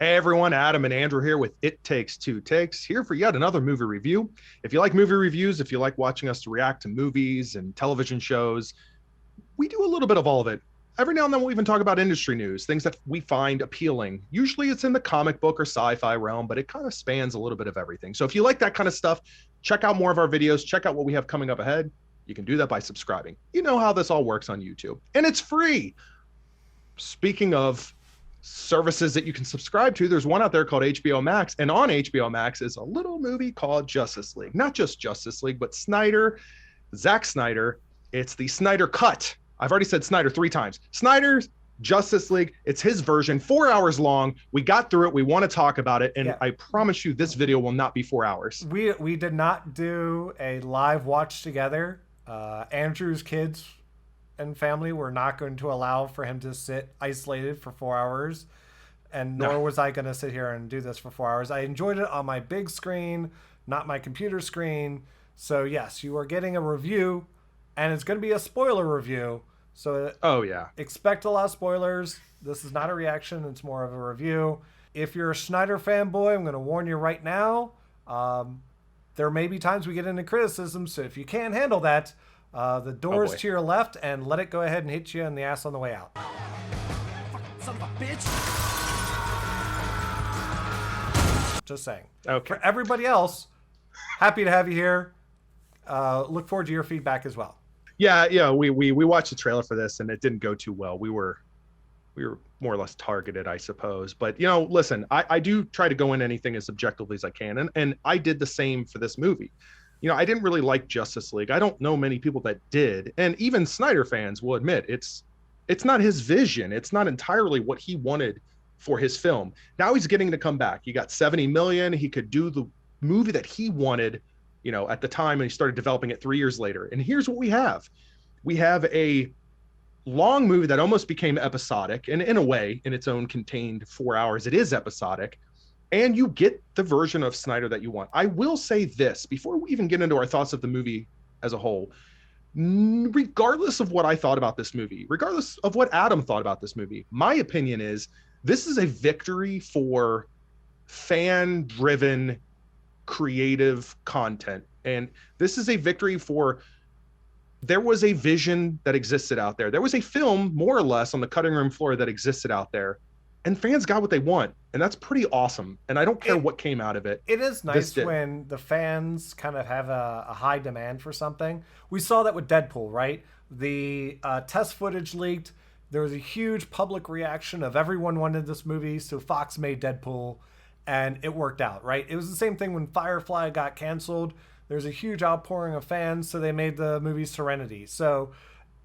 Hey everyone, Adam and Andrew here with It Takes Two Takes, here for yet another movie review. If you like movie reviews, if you like watching us react to movies and television shows, we do a little bit of all of it. Every now and then we'll even talk about industry news, things that we find appealing. Usually it's in the comic book or sci-fi realm, but it kind of spans a little bit of everything. So if you like that kind of stuff, check out more of our videos, check out what we have coming up ahead. You can do that by subscribing. You know how this all works on YouTube, and it's free. Speaking of services that you can subscribe to, there's one out there called HBO Max, and on HBO Max is a little movie called Justice League. Not just Justice League, but Zack Snyder. It's the Snyder Cut. I've already said Snyder 3 times. Snyder's Justice League. It's his version, 4 hours long. We got through it. We want to talk about it, and I promise you this video will not be 4 hours. We did not do a live watch together. Andrew's kids and family were not going to allow for him to sit isolated for 4 hours, and nor was I going to sit here and do this for 4 hours. I enjoyed it on my big screen, not my computer screen. So yes, you are getting a review, and it's going to be a spoiler review. So expect a lot of spoilers. This is not a reaction, it's more of a review. If you're a Snyder fanboy, I'm going to warn you right now, there may be times we get into criticism, so if you can't handle that, the door's to your left, and let it go ahead and hit you in the ass on the way out. Son of a bitch. Just saying. Okay. For everybody else, happy to have you here. Look forward to your feedback as well. Yeah. We watched the trailer for this, and it didn't go too well. We were more or less targeted, I suppose. But listen, I do try to go in anything as objectively as I can, and I did the same for this movie. I didn't really like Justice League. I don't know many people that did. And even Snyder fans will admit it's not his vision. It's not entirely what he wanted for his film. Now he's getting to come back. He got 70 million. He could do the movie that he wanted, at the time, and he started developing it 3 years later. And here's what we have. We have a long movie that almost became episodic, and in a way, in its own contained 4 hours, it is episodic. And you get the version of Snyder that you want. I will say this, before we even get into our thoughts of the movie as a whole, regardless of what I thought about this movie, regardless of what Adam thought about this movie, my opinion is this is a victory for fan-driven, creative content. And this is a victory for, there was a vision that existed out there. There was a film, more or less, on the cutting room floor that existed out there. And fans got what they want, and that's pretty awesome. And I don't care what came out of it. It is nice when the fans kind of have a high demand for something. We saw that with Deadpool, right? The test footage leaked. There was a huge public reaction of everyone wanted this movie, so Fox made Deadpool, and it worked out, right? It was the same thing when Firefly got canceled. There's a huge outpouring of fans, so they made the movie Serenity. So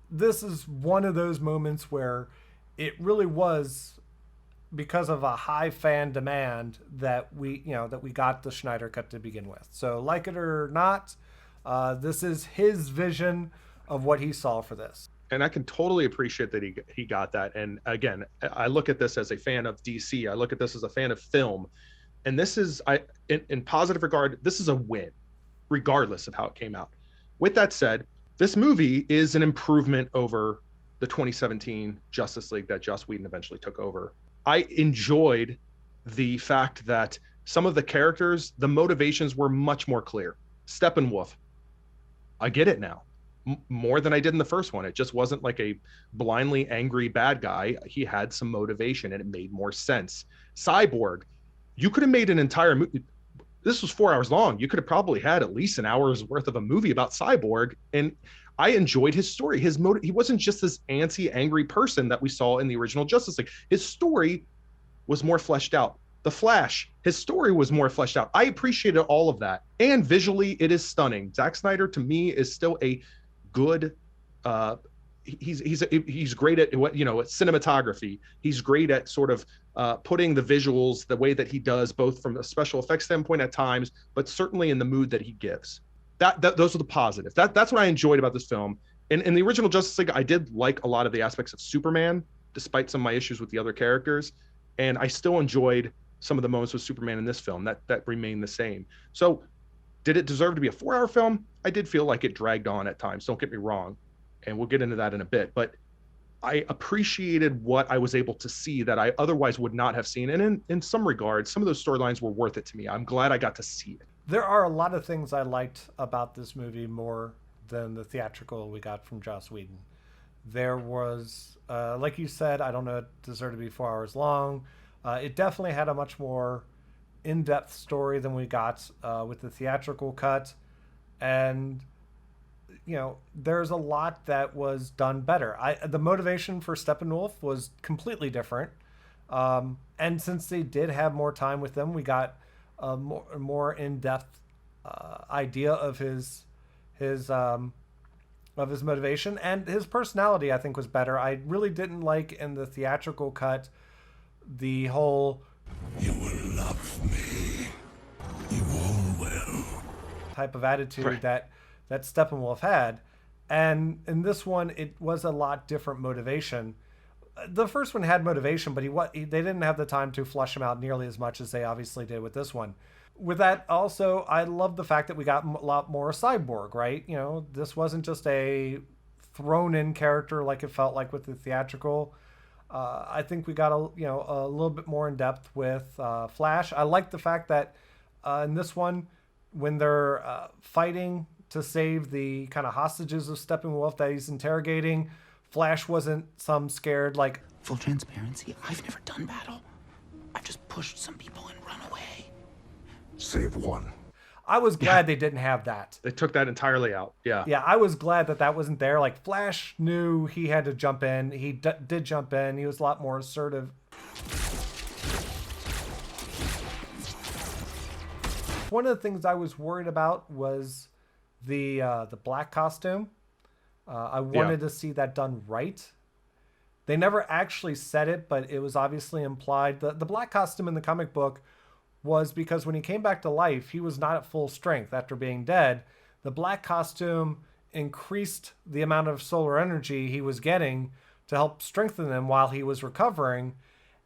this is one of those moments where it really was because of a high fan demand that we got the Snyder Cut to begin with. So like it or not, this is his vision of what he saw for this. And I can totally appreciate that he got that. And again, I look at this as a fan of DC. I look at this as a fan of film. And this is, in positive regard, this is a win, regardless of how it came out. With that said, this movie is an improvement over the 2017 Justice League that Joss Whedon eventually took over. I enjoyed the fact that some of the characters, the motivations were much more clear. Steppenwolf, I get it now, more than I did in the first one. It just wasn't like a blindly angry bad guy. He had some motivation, and it made more sense. Cyborg, you could have made an entire movie. This was 4 hours long. You could have probably had at least an hour's worth of a movie about Cyborg, and I enjoyed his story. He wasn't just this antsy, angry person that we saw in the original Justice League. His story was more fleshed out. The Flash, his story was more fleshed out. I appreciated all of that. And visually, it is stunning. Zack Snyder, to me, is still a good, he's great at cinematography. He's great at sort of putting the visuals the way that he does, both from a special effects standpoint at times, but certainly in the mood that he gives. Those are the positives. That's what I enjoyed about this film. In the original Justice League, I did like a lot of the aspects of Superman, despite some of my issues with the other characters. And I still enjoyed some of the moments with Superman in this film that remain the same. So did it deserve to be a 4-hour film? I did feel like it dragged on at times. Don't get me wrong. And we'll get into that in a bit. But I appreciated what I was able to see that I otherwise would not have seen. And in some regards, some of those storylines were worth it to me. I'm glad I got to see it. There are a lot of things I liked about this movie more than the theatrical we got from Joss Whedon. There was, like you said, I don't know, it deserved to be 4 hours long. It definitely had a much more in-depth story than we got with the theatrical cut. And there's a lot that was done better. The motivation for Steppenwolf was completely different. And since they did have more time with them, we got a more in-depth idea of his motivation, and his personality, I think, was better. I really didn't like in the theatrical cut the whole "You will love me, you all will" type of attitude Right. that Steppenwolf had. And in this one, it was a lot different motivation. The first one had motivation, but they didn't have the time to flush him out nearly as much as they obviously did with this one. With that, also, I love the fact that we got a lot more Cyborg, right? This wasn't just a thrown-in character like it felt like with the theatrical. I think we got a little bit more in depth with Flash. I like the fact that in this one, when they're fighting to save the kind of hostages of Steppenwolf that he's interrogating, Flash wasn't some scared like, Full transparency, I've never done battle. I've just pushed some people and run away. Save one. I was glad they didn't have that. They took that entirely out. Yeah. Yeah, I was glad that wasn't there. Like, Flash knew he had to jump in. He did jump in. He was a lot more assertive. One of the things I was worried about was the black costume. I wanted to see that done right. They never actually said it, but it was obviously implied. The black costume in the comic book was because when he came back to life, he was not at full strength after being dead. The black costume increased the amount of solar energy he was getting to help strengthen him while he was recovering.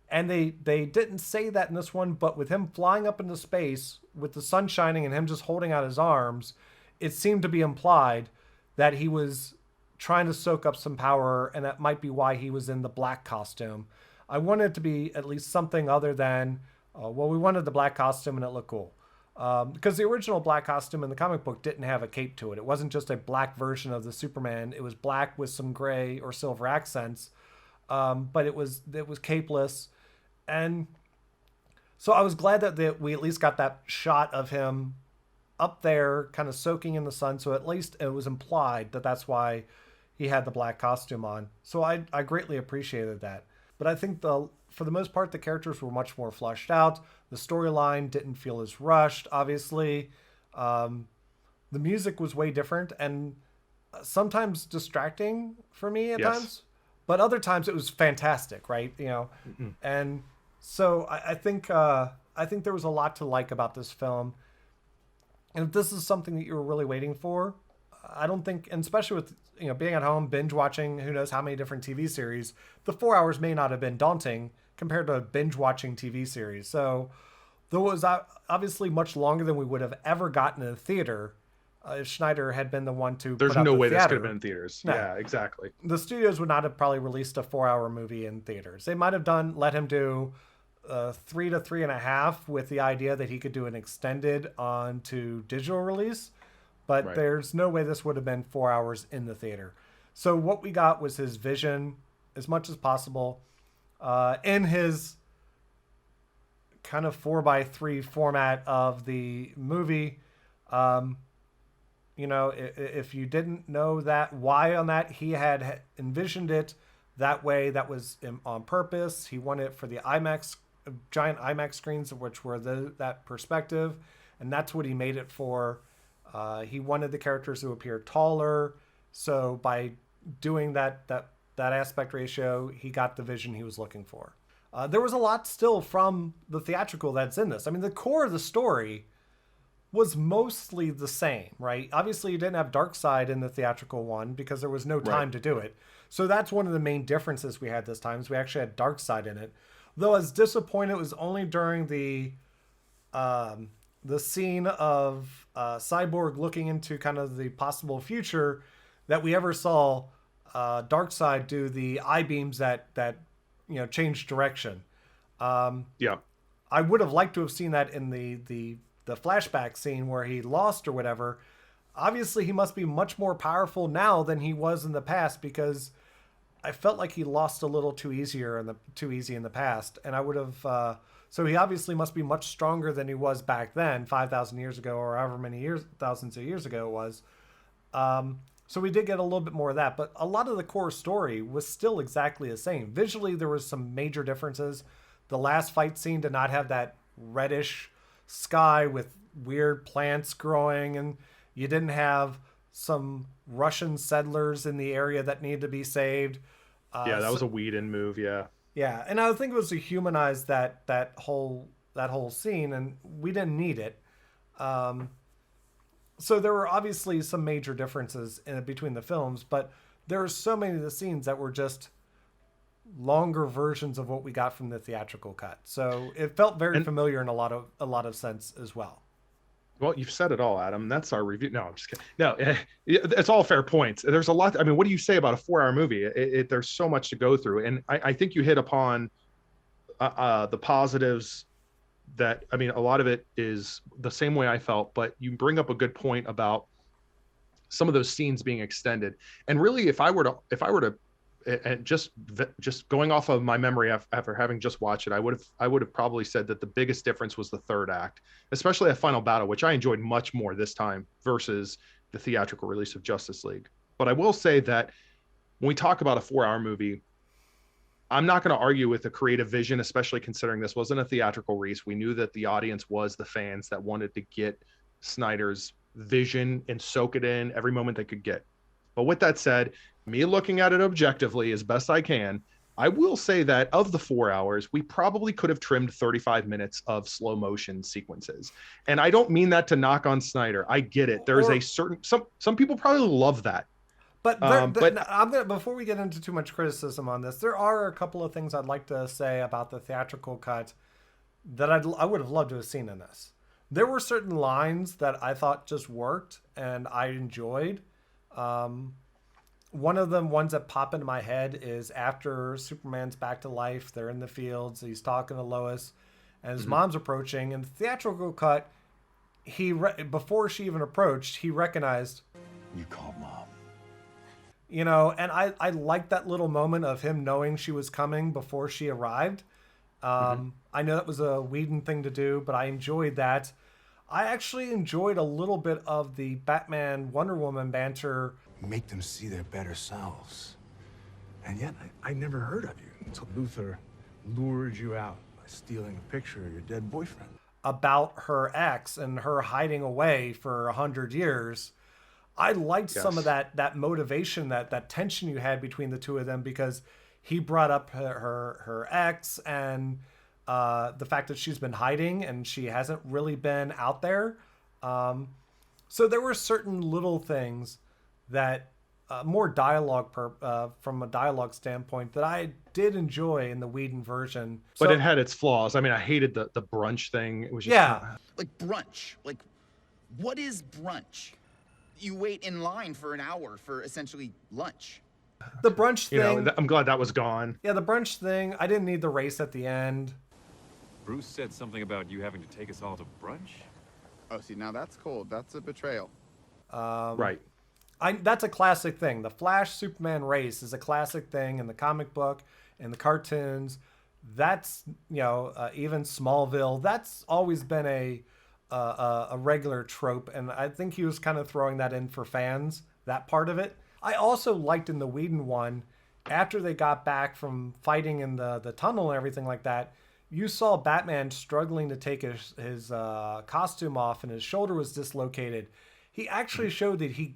And they didn't say that in this one, but with him flying up into space, with the sun shining and him just holding out his arms, it seemed to be implied that he was trying to soak up some power, and that might be why he was in the black costume. I wanted it to be at least something other than, we wanted the black costume and it looked cool. Because the original black costume in the comic book didn't have a cape to it. It wasn't just a black version of the Superman. It was black with some gray or silver accents, but it was capeless. And so I was glad that we at least got that shot of him up there kind of soaking in the sun. So at least it was implied that that's why he had the black costume on. So I greatly appreciated that. But I think for the most part, the characters were much more fleshed out. The storyline didn't feel as rushed, obviously. The music was way different and sometimes distracting for me at times. But other times it was fantastic, right? Mm-hmm. And so I think there was a lot to like about this film. And if this is something that you were really waiting for, I don't think, and especially with being at home, binge watching who knows how many different TV series, the 4 hours may not have been daunting compared to binge watching TV series. So though it was obviously much longer than we would have ever gotten in a theater if Snyder had been the one to There's put out no the way this theater. could have been in theaters. No. Yeah, exactly. The studios would not have probably released a 4-hour movie in theaters. They might have let him do 3 to 3.5 with the idea that he could do an extended onto digital release. But Right. There's no way this would have been 4 hours in the theater. So what we got was his vision as much as possible in his kind of 4x3 format of the movie. If you didn't know why on that, he had envisioned it that way. That was on purpose. He wanted it for the giant IMAX screens, which were that perspective. And that's what he made it for. He wanted the characters to appear taller. So by doing that aspect ratio, he got the vision he was looking for. There was a lot still from the theatrical that's in this. I mean, the core of the story was mostly the same, right? Obviously, you didn't have Darkseid in the theatrical one because there was no time to do it. So that's one of the main differences we had this time is we actually had Darkseid in it. Though I was disappointed, it was only during the scene of Cyborg looking into kind of the possible future that we ever saw Darkseid do the eye beams that change direction. Yeah. I would have liked to have seen that in the flashback scene where he lost or whatever. Obviously, he must be much more powerful now than he was in the past, because I felt like he lost a little too easy in the past, and I would have. So he obviously must be much stronger than he was back then, 5,000 years ago, or however many thousands of years ago it was. So we did get a little bit more of that, but a lot of the core story was still exactly the same. Visually, there was some major differences. The last fight scene did not have that reddish sky with weird plants growing, and you didn't have some Russian settlers in the area that needed to be saved. Yeah, that was a Whedon move. Yeah. Yeah, and I think it was to humanize that whole scene, and we didn't need it. So there were obviously some major differences between the films, but there were so many of the scenes that were just longer versions of what we got from the theatrical cut. So it felt very familiar in a lot of sense as well. Well, you've said it all, Adam. That's our review. No, I'm just kidding. No, it's all fair points. There's a lot. I mean, what do you say about a 4-hour movie? There's so much to go through. And I think you hit upon the positives that, I mean, a lot of it is the same way I felt, but you bring up a good point about some of those scenes being extended. And really, if I were to and just going off of my memory after having just watched it, I would have probably said that the biggest difference was the third act, especially that final battle, which I enjoyed much more this time versus the theatrical release of Justice League. But I will say that when we talk about a 4-hour movie, I'm not going to argue with the creative vision, especially considering this wasn't a theatrical release. We knew that the audience was the fans that wanted to get Snyder's vision and soak it in every moment they could get. But with that said, me looking at it objectively as best I can, I will say that of the 4 hours, we probably could have trimmed 35 minutes of slow motion sequences. And I don't mean that to knock on Snyder. I get it. There's a certain, some people probably love that. But I'm gonna, before we get into too much criticism on this, there are a couple of things I'd like to say about the theatrical cut that I would have loved to have seen in this. There were certain lines that I thought just worked and I enjoyed. One of them, ones that pop into my head, is after Superman's back to life, they're in the fields, he's talking to Lois, and his mom's approaching. In the theatrical cut, before she even approached, he recognized, You called Mom. You know, and I liked that little moment of him knowing she was coming before she arrived. I know that was a Whedon thing to do, but I enjoyed that. I actually enjoyed a little bit of the Batman Wonder Woman banter. Make them see their better selves. And yet, I never heard of you until Luther lured you out by stealing a picture of your dead boyfriend. About her ex and her hiding away for 100 years. I liked some of that motivation, that tension you had between the two of them, because he brought up her ex and the fact that she's been hiding and she hasn't really been out there. So there were certain little things that more dialogue from a dialogue standpoint that I did enjoy in the Whedon version. But it had its flaws. I mean, I hated the brunch thing. It was just like brunch. Like, what is brunch? You wait in line for an hour for essentially lunch. The brunch thing. You know, I'm glad that was gone. Yeah, the brunch thing. I didn't need the race at the end. Bruce said something about you having to take us all to brunch. Oh, see, now that's cold. That's a betrayal. Right. That's a classic thing. The Flash Superman race is a classic thing in the comic book, in the cartoons. That's, even Smallville. That's always been a regular trope, and I think he was kind of throwing that in for fans, that part of it. I also liked in the Whedon one, after they got back from fighting in the tunnel and everything like that, you saw Batman struggling to take his costume off and his shoulder was dislocated. He actually showed that he,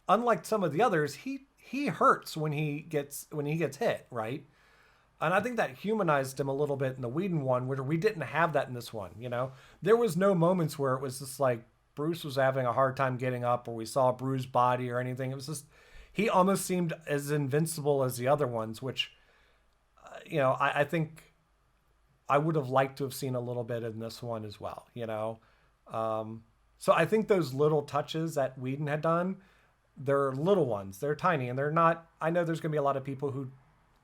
unlike some of the others, he hurts when he gets hit, right? And I think that humanized him a little bit in the Whedon one, where we didn't have that in this one, There was no moments where it was just like Bruce was having a hard time getting up, or we saw a bruised body or anything. It was just, he almost seemed as invincible as the other ones, which, I think I would have liked to have seen a little bit in this one as well, So I think those little touches that Whedon had done they're little ones. They're tiny, and they're not. I know there's going to be a lot of people who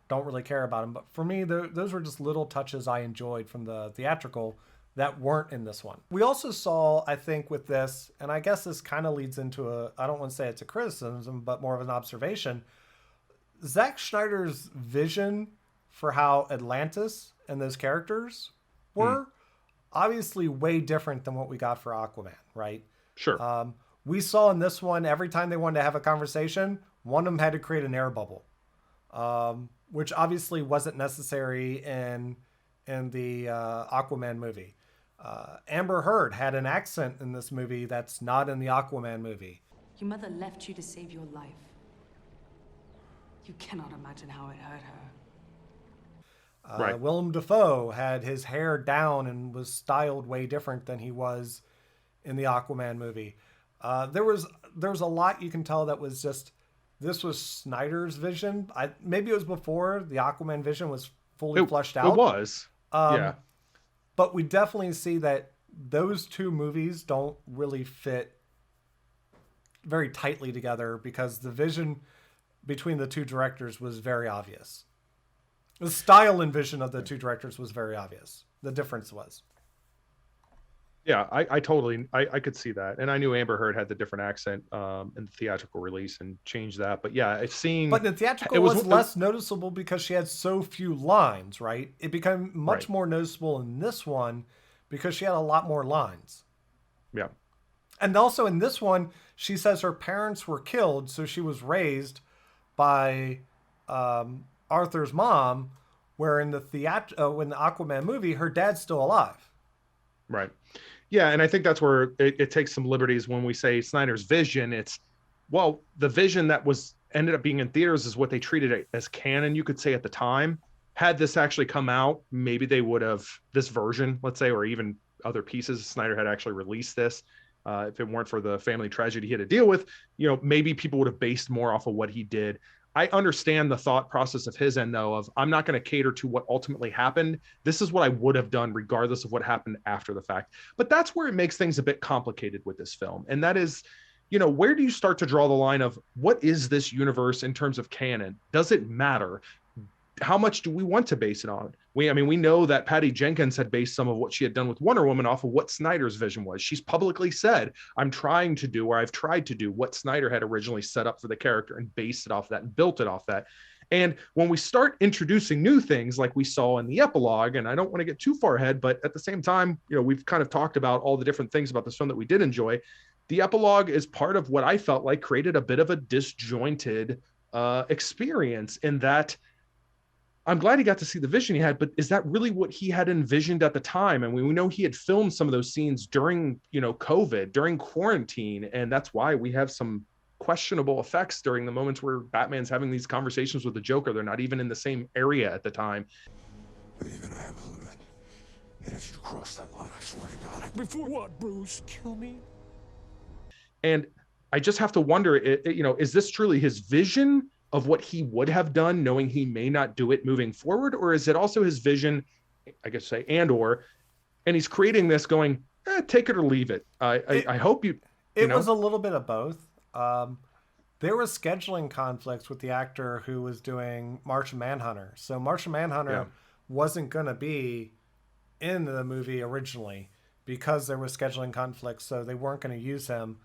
don't really care about them, but for me, those were just little touches I enjoyed from the theatrical that weren't in this one. We also saw, I think, with this, and I guess this kind of leads into I don't want to say it's a criticism, but more of an observation. Zack Snyder's vision for how Atlantis and those characters were obviously way different than what we got for Aquaman, right? Sure. We saw in this one, every time they wanted to have a conversation, one of them had to create an air bubble, which obviously wasn't necessary in the Aquaman movie. Amber Heard had an accent in this movie that's not in the Aquaman movie. Your mother left you to save your life. You cannot imagine how it hurt her. Right. Willem Dafoe had his hair down and was styled way different than he was in the Aquaman movie. There was a lot you can tell that was just, this was Snyder's vision. Maybe it was before the Aquaman vision was fully fleshed out. It was. Yeah. But we definitely see that those two movies don't really fit very tightly together because the vision between the two directors was very obvious. The style and vision of the two directors was very obvious. The difference was. Yeah, I totally could see that, and I knew Amber Heard had the different accent in the theatrical release and changed that. But yeah, it's seeing. But the theatrical it was less noticeable because she had so few lines, right? It became much more noticeable in this one because she had a lot more lines. Yeah, and also in this one, she says her parents were killed, so she was raised by Arthur's mom. Where in the when the Aquaman movie, her dad's still alive. Right. Yeah, and I think that's where it takes some liberties when we say Snyder's vision. It's, well, the vision that was ended up being in theaters is what they treated it as canon, you could say, at the time. Had this actually come out, maybe they would have, this version, let's say, or even other pieces, Snyder had actually released this. If it weren't for the family tragedy he had to deal with, maybe people would have based more off of what he did. I understand the thought process of his end, though, of I'm not going to cater to what ultimately happened. This is what I would have done regardless of what happened after the fact. But that's where it makes things a bit complicated with this film. And that is, where do you start to draw the line of what is this universe in terms of canon? Does it matter? How much do we want to base it on? We know that Patty Jenkins had based some of what she had done with Wonder Woman off of what Snyder's vision was. She's publicly said, I've tried to do what Snyder had originally set up for the character and based it off that and built it off that. And when we start introducing new things like we saw in the epilogue, and I don't want to get too far ahead, but at the same time, we've kind of talked about all the different things about this film that we did enjoy. The epilogue is part of what I felt like created a bit of a disjointed experience in that I'm glad he got to see the vision he had, but is that really what he had envisioned at the time? And we know he had filmed some of those scenes during, COVID, during quarantine. And that's why we have some questionable effects during the moments where Batman's having these conversations with the Joker. They're not even in the same area at the time. But even I have a limit. And if you cross that line, I swear to God. Before what, Bruce? Kill me? And I just have to wonder, is this truly his vision of what he would have done, knowing he may not do it moving forward? Or is it also his vision, I guess say, and he's creating this going, take it or leave it. I hope you It was a little bit of both. There was scheduling conflicts with the actor who was doing Martian Manhunter. So Martian Manhunter wasn't going to be in the movie originally because there was scheduling conflicts. So they weren't going to use him.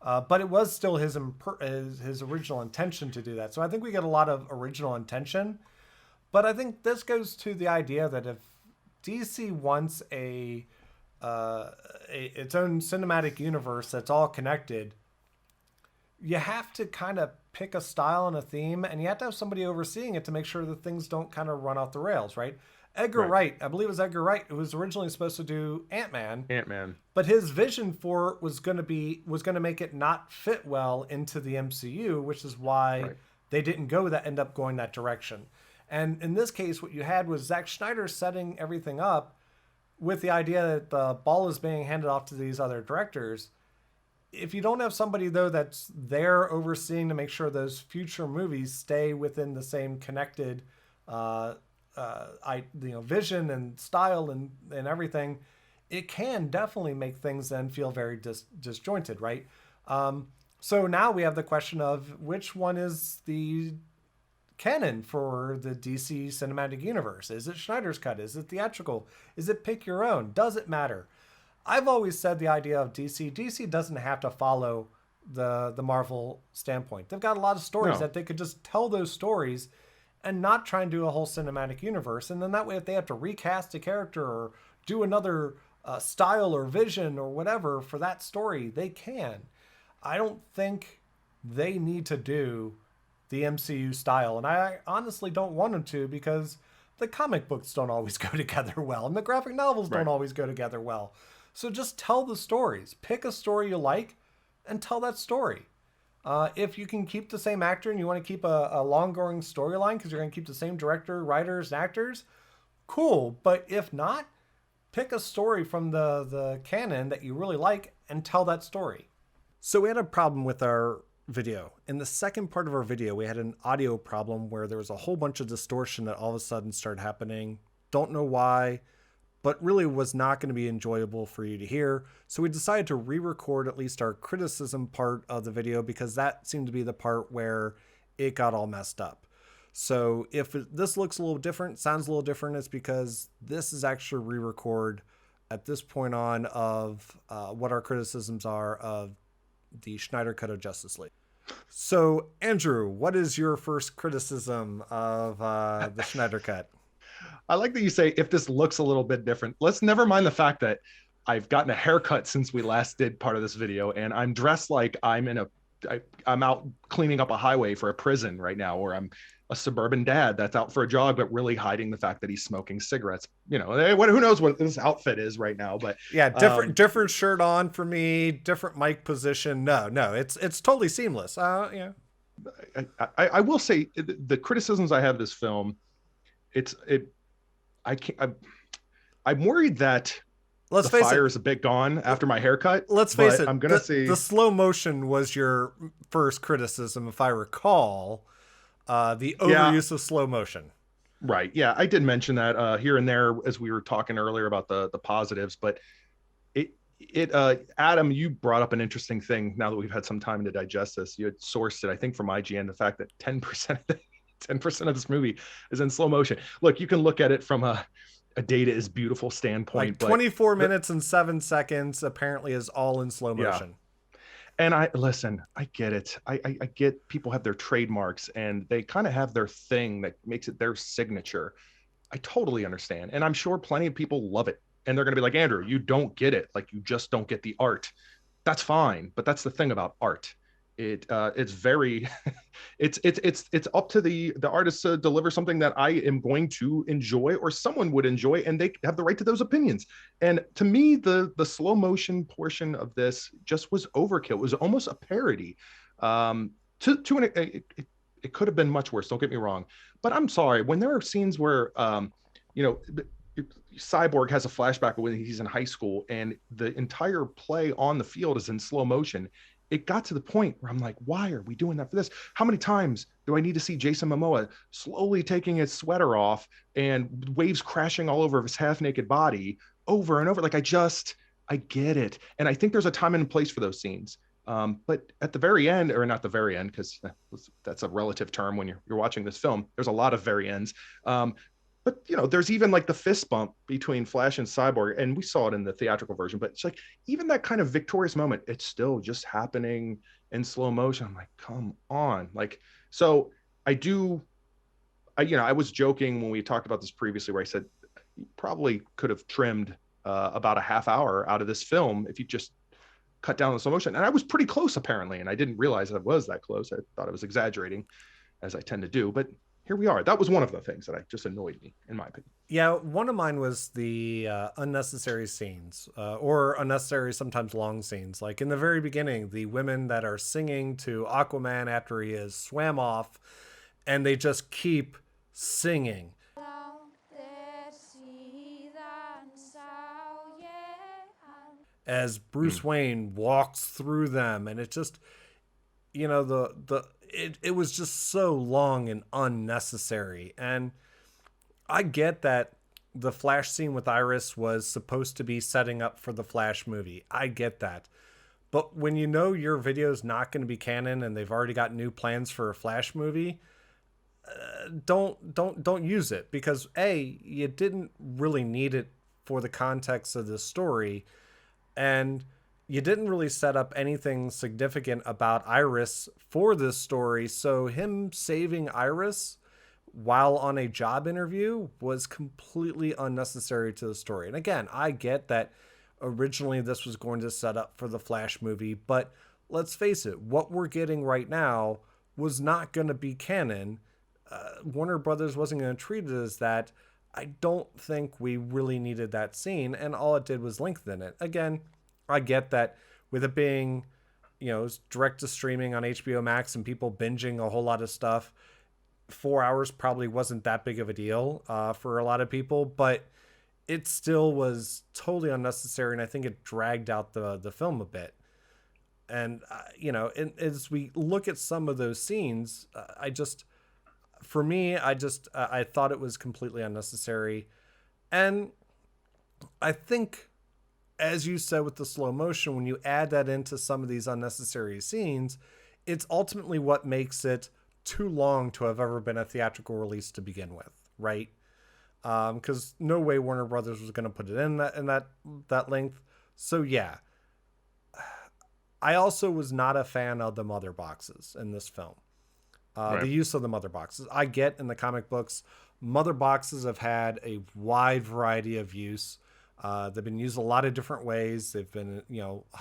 But it was still his original intention to do that. So I think we get a lot of original intention. But I think this goes to the idea that if DC wants its own cinematic universe that's all connected, you have to kind of pick a style and a theme, and you have to have somebody overseeing it to make sure that things don't kind of run off the rails, right? Edgar Wright, I believe it was Edgar Wright, who was originally supposed to do Ant-Man. But his vision for it was going to make it not fit well into the MCU, which is why they didn't end up going that direction. And in this case, what you had was Zack Snyder setting everything up with the idea that the ball is being handed off to these other directors. If you don't have somebody, though, that's there overseeing to make sure those future movies stay within the same connected vision and style and everything, it can definitely make things then feel very disjointed, right? So now we have the question of which one is the canon for the DC cinematic universe. Is it Snyder's Cut? Is it theatrical? Is it pick your own? Does it matter? I've always said the idea of DC doesn't have to follow the Marvel standpoint. They've got a lot of stories that they could just tell those stories and not try and do a whole cinematic universe. And then that way, if they have to recast a character or do another style or vision or whatever for that story, they can. I don't think they need to do the MCU style. And I honestly don't want them to, because the comic books don't always go together well and the graphic novels don't always go together well. So just tell the stories. Pick a story you like and tell that story. If you can keep the same actor and you want to keep a long-going storyline because you're going to keep the same director, writers, and actors, cool. But if not, pick a story from the canon that you really like and tell that story. So we had a problem with our video. In the second part of our video, we had an audio problem where there was a whole bunch of distortion that all of a sudden started happening. Don't know why, but really was not going to be enjoyable for you to hear. So we decided to re-record at least our criticism part of the video, because that seemed to be the part where it got all messed up. So if this looks a little different, sounds a little different, it's because this is actually re-record at this point on of what our criticisms are of the Snyder Cut of Justice League. So Andrew, what is your first criticism of the Snyder Cut? I like that you say, if this looks a little bit different. Let's never mind the fact that I've gotten a haircut since we last did part of this video, and I'm dressed like I'm out cleaning up a highway for a prison right now, or I'm a suburban dad that's out for a jog, but really hiding the fact that he's smoking cigarettes. You know, who knows what this outfit is right now, but yeah, different shirt on for me, different mic position. No, it's totally seamless. Yeah. I will say the criticisms I have of this film, I'm worried that the fire is a bit gone after my haircut. Let's face it. I'm gonna say the slow motion was your first criticism, if I recall. The overuse of slow motion. Right. Yeah, I did mention that here and there as we were talking earlier about the positives, but Adam, you brought up an interesting thing. Now that we've had some time to digest this, you had sourced it, I think, from IGN, the fact that 10% of this movie is in slow motion. Look, you can look at it from a data is beautiful standpoint. Like 24 minutes and 7 seconds apparently is all in slow motion. Yeah. And I get it. I get people have their trademarks and they kind of have their thing that makes it their signature. I totally understand. And I'm sure plenty of people love it. And they're going to be like, Andrew, you don't get it. Like, you just don't get the art. That's fine. But that's the thing about art. It's very, it's up to the artist to deliver something that I am going to enjoy or someone would enjoy, and they have the right to those opinions. And to me, the slow motion portion of this just was overkill. It was almost a parody. It could have been much worse. Don't get me wrong, but I'm sorry, when there are scenes where Cyborg has a flashback when he's in high school and the entire play on the field is in slow motion. It got to the point where I'm like, why are we doing that for this? How many times do I need to see Jason Momoa slowly taking his sweater off and waves crashing all over his half naked body over and over? Like, I get it. And I think there's a time and place for those scenes. But at the very end, or not the very end, because that's a relative term when you're watching this film, there's a lot of very ends. But, there's even like the fist bump between Flash and Cyborg, and we saw it in the theatrical version, but it's like, even that kind of victorious moment, it's still just happening in slow motion. I'm like, come on. Like, so I was joking when we talked about this previously, where I said, you probably could have trimmed about a half hour out of this film if you just cut down the slow motion. And I was pretty close, apparently, and I didn't realize I was that close. I thought I was exaggerating, as I tend to do, but here we are. That was one of the things that just annoyed me, in my opinion. Yeah, one of mine was the unnecessary scenes, or unnecessary, sometimes long scenes. Like in the very beginning, the women that are singing to Aquaman after he has swam off, and they just keep singing. As Bruce Wayne walks through them, and it just, it was just so long and unnecessary. And I get that the Flash scene with Iris was supposed to be setting up for the Flash movie. I get that. But when you know your video is not going to be canon and they've already got new plans for a Flash movie, don't use it, because you didn't really need it for the context of the story, and you didn't really set up anything significant about Iris for this story. So him saving Iris while on a job interview was completely unnecessary to the story. And again, I get that originally this was going to set up for the Flash movie, but let's face it, what we're getting right now was not going to be canon. Warner Brothers wasn't going to treat it as that. I don't think we really needed that scene, and all it did was lengthen it. Again, I get that with it being, direct to streaming on HBO Max and people binging a whole lot of stuff, 4 hours probably wasn't that big of a deal for a lot of people, but it still was totally unnecessary, and I think it dragged out the film a bit. And, as we look at some of those scenes, I thought it was completely unnecessary. And I think, as you said with the slow motion, when you add that into some of these unnecessary scenes, it's ultimately what makes it too long to have ever been a theatrical release to begin with, right? Because no way Warner Brothers was going to put it in that length. So yeah, I also was not a fan of the mother boxes in this film. Right. The use of the mother boxes. I get in the comic books, mother boxes have had a wide variety of use. They've been used a lot of different ways. They've been,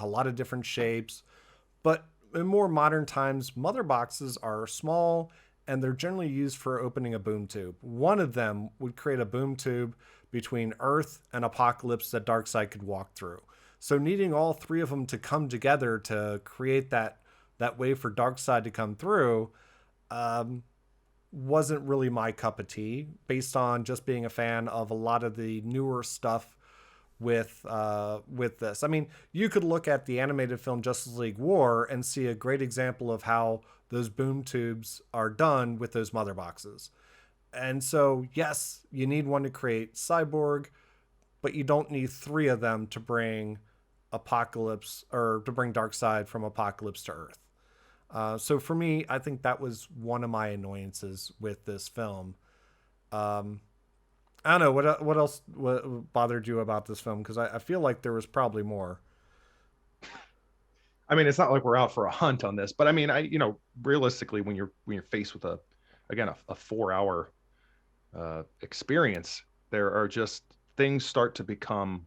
a lot of different shapes. But in more modern times, mother boxes are small and they're generally used for opening a boom tube. One of them would create a boom tube between Earth and Apocalypse that Darkseid could walk through. So needing all three of them to come together to create that way for Darkseid to come through wasn't really my cup of tea, based on just being a fan of a lot of the newer stuff with this. I mean, you could look at the animated film Justice League War and see a great example of how those boom tubes are done with those mother boxes. And so, yes, you need one to create Cyborg, but you don't need three of them to bring Apocalypse, or to bring Darkseid from Apocalypse to Earth. So for me, I think that was one of my annoyances with this film. I don't know, what else bothered you about this film? Because I feel like there was probably more. I mean, it's not like we're out for a hunt on this, but I mean, realistically, when you're faced with a 4-hour experience, there are just things start to become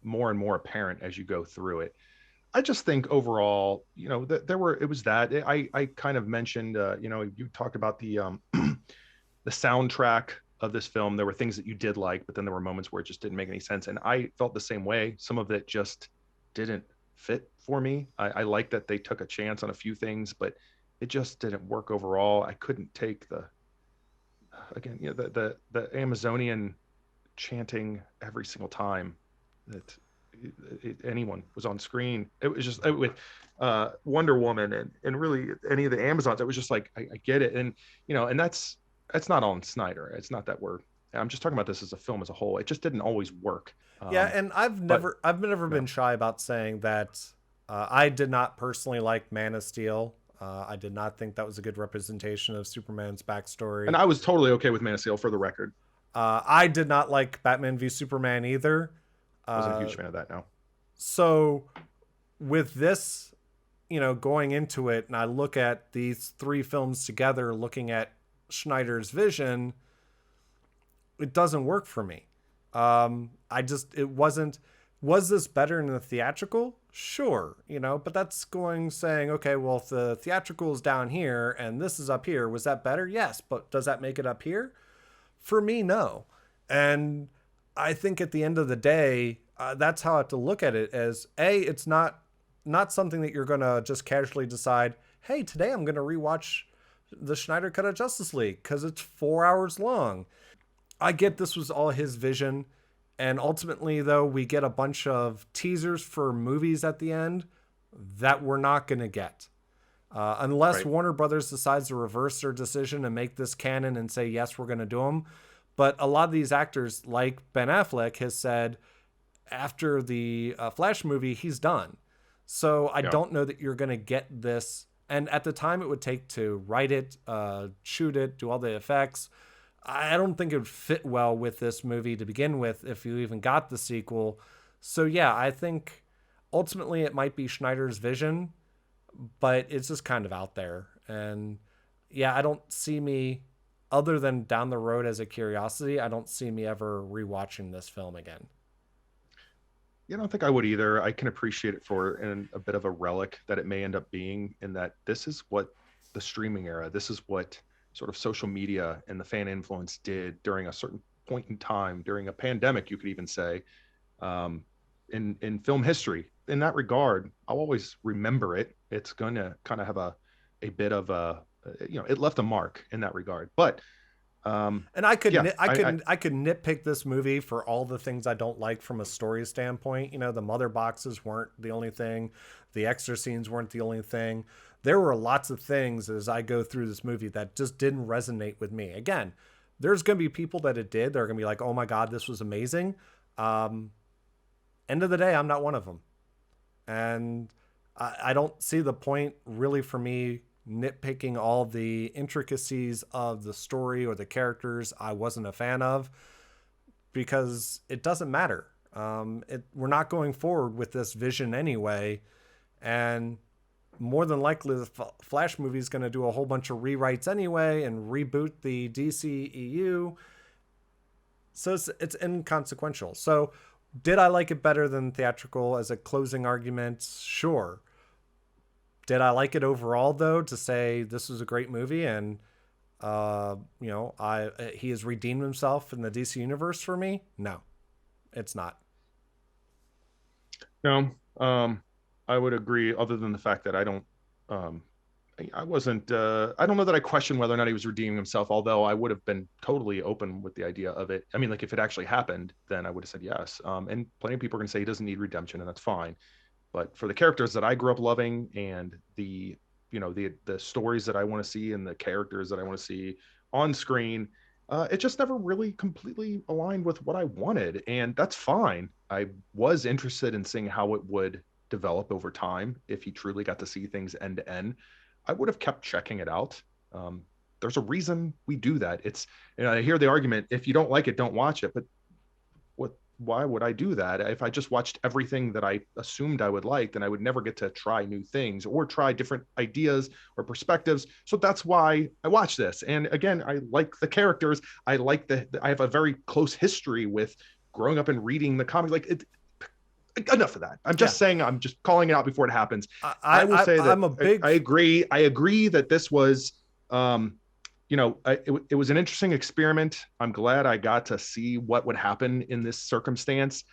more and more apparent as you go through it. I just think overall, I kind of mentioned, you talked about the the soundtrack of this film. There were things that you did like, but then there were moments where it just didn't make any sense. And I felt the same way. Some of it just didn't fit for me. I like that they took a chance on a few things, but it just didn't work overall. I couldn't take the Amazonian chanting every single time that anyone was on screen. It was just with Wonder Woman and really any of the Amazons. It was just like, I get it. And, and that's not on Snyder. It's not that I'm just talking about this as a film as a whole. It just didn't always work. And I've never been shy about saying that I did not personally like Man of Steel. I did not think that was a good representation of Superman's backstory. And I was totally okay with Man of Steel, for the record. I did not like Batman v Superman either. I wasn't a huge fan of that now. So with this, going into it, and I look at these three films together, looking at Snyder's vision, it doesn't work for me. It wasn't. Was this better in the theatrical? Sure, but that's saying, okay, well, if the theatrical is down here and this is up here, was that better? Yes, but does that make it up here? For me, no. And I think at the end of the day, that's how I have to look at it, as it's not something that you're going to just casually decide, hey, today I'm going to rewatch the Snyder Cut of Justice League because it's 4 hours long. I get this was all his vision. And ultimately, though, we get a bunch of teasers for movies at the end that we're not going to get. Unless right. Warner Brothers decides to reverse their decision and make this canon and say, yes, we're going to do them. But a lot of these actors, like Ben Affleck, has said after the Flash movie, he's done. So I don't know that you're going to get this. And at the time it would take to write it, shoot it, do all the effects, I don't think it would fit well with this movie to begin with if you even got the sequel. So yeah, I think ultimately it might be Snyder's vision, but it's just kind of out there. And yeah, I don't see me, other than down the road as a curiosity, I don't see me ever rewatching this film again. I don't think I would either. I can appreciate it for a bit of a relic that it may end up being, in that this is what the streaming era, this is what sort of social media and the fan influence did during a certain point in time, during a pandemic, you could even say, in film history. In that regard, I'll always remember it. It's going to kind of have a bit of a, it left a mark in that regard. But and I could nitpick this movie for all the things I don't like from a story standpoint. The mother boxes weren't the only thing. The extra scenes weren't the only thing. There were lots of things as I go through this movie that just didn't resonate with me. Again, there's going to be people that it did. They're going to be like, oh my God, this was amazing. End of the day, I'm not one of them. And I don't see the point really for me nitpicking all the intricacies of the story or the characters I wasn't a fan of, because it doesn't matter. We're not going forward with this vision anyway. And more than likely the Flash movie is going to do a whole bunch of rewrites anyway and reboot the DCEU. So it's inconsequential. So did I like it better than theatrical as a closing argument? Sure. Did I like it overall, though, to say this was a great movie and, he has redeemed himself in the DC universe for me? No, it's not. No, I would agree, other than the fact that I don't know that I question whether or not he was redeeming himself, although I would have been totally open with the idea of it. I mean, like, if it actually happened, then I would have said yes. And plenty of people are going to say he doesn't need redemption, and that's fine. But for the characters that I grew up loving, and the stories that I want to see and the characters that I want to see on screen, it just never really completely aligned with what I wanted. And that's fine. I was interested in seeing how it would develop over time. If he truly got to see things end to end, I would have kept checking it out. There's a reason we do that. I hear the argument, if you don't like it, don't watch it. But why would I do that? If I just watched everything that I assumed I would like, then I would never get to try new things or try different ideas or perspectives. So that's why I watch this. And again, I like the characters. I have a very close history with growing up and reading the comics. Like, enough of that. I'm just saying, I'm just calling it out before it happens. I will say that I agree. I agree that this was, it was an interesting experiment. I'm glad I got to see what would happen in this circumstance.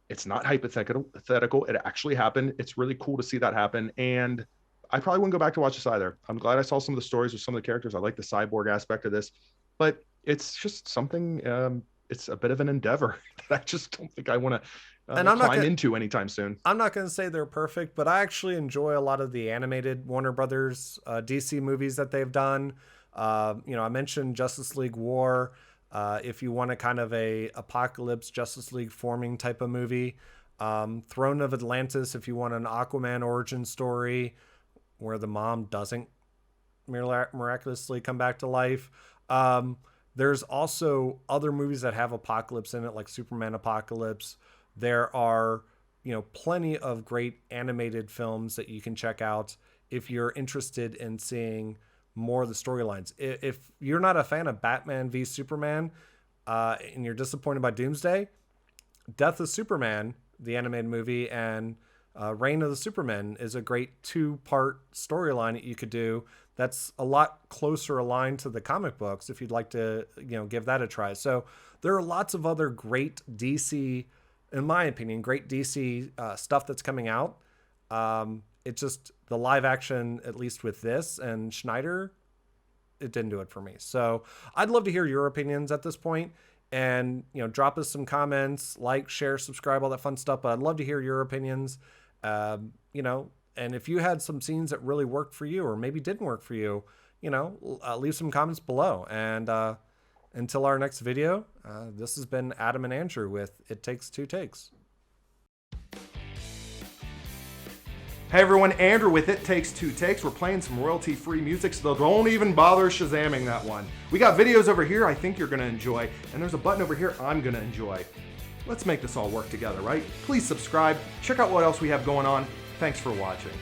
It's not hypothetical. It actually happened. It's really cool to see that happen. And I probably wouldn't go back to watch this either. I'm glad I saw some of the stories with some of the characters. I like the cyborg aspect of this, but it's just something, it's a bit of an endeavor that I just don't think I want to climb into anytime soon. I'm not going to say they're perfect, but I actually enjoy a lot of the animated Warner Brothers DC movies that they've done. I mentioned Justice League War. If you want a kind of a apocalypse Justice League forming type of movie, Throne of Atlantis, if you want an Aquaman origin story where the mom doesn't miraculously come back to life. There's also other movies that have apocalypse in it, like Superman Apocalypse. There are, plenty of great animated films that you can check out if you're interested in seeing more of the storylines. If you're not a fan of Batman v Superman and you're disappointed by Doomsday, Death of Superman, the animated movie, and Reign of the Supermen is a great 2-part storyline that you could do that's a lot closer aligned to the comic books if you'd like to give that a try. So there are lots of other great DC, in my opinion, great DC stuff that's coming out. It's just the live action, at least with this and Snyder, it didn't do it for me. So I'd love to hear your opinions at this point, and drop us some comments, like, share, subscribe, all that fun stuff. But I'd love to hear your opinions. And if you had some scenes that really worked for you or maybe didn't work for you, leave some comments below. And until our next video, this has been Adam and Andrew with It Takes Two Takes. Hey everyone, Andrew with It Takes Two Takes. We're playing some royalty-free music, so don't even bother Shazamming that one. We got videos over here I think you're gonna enjoy, and there's a button over here I'm gonna enjoy. Let's make this all work together, right? Please subscribe, check out what else we have going on. Thanks for watching.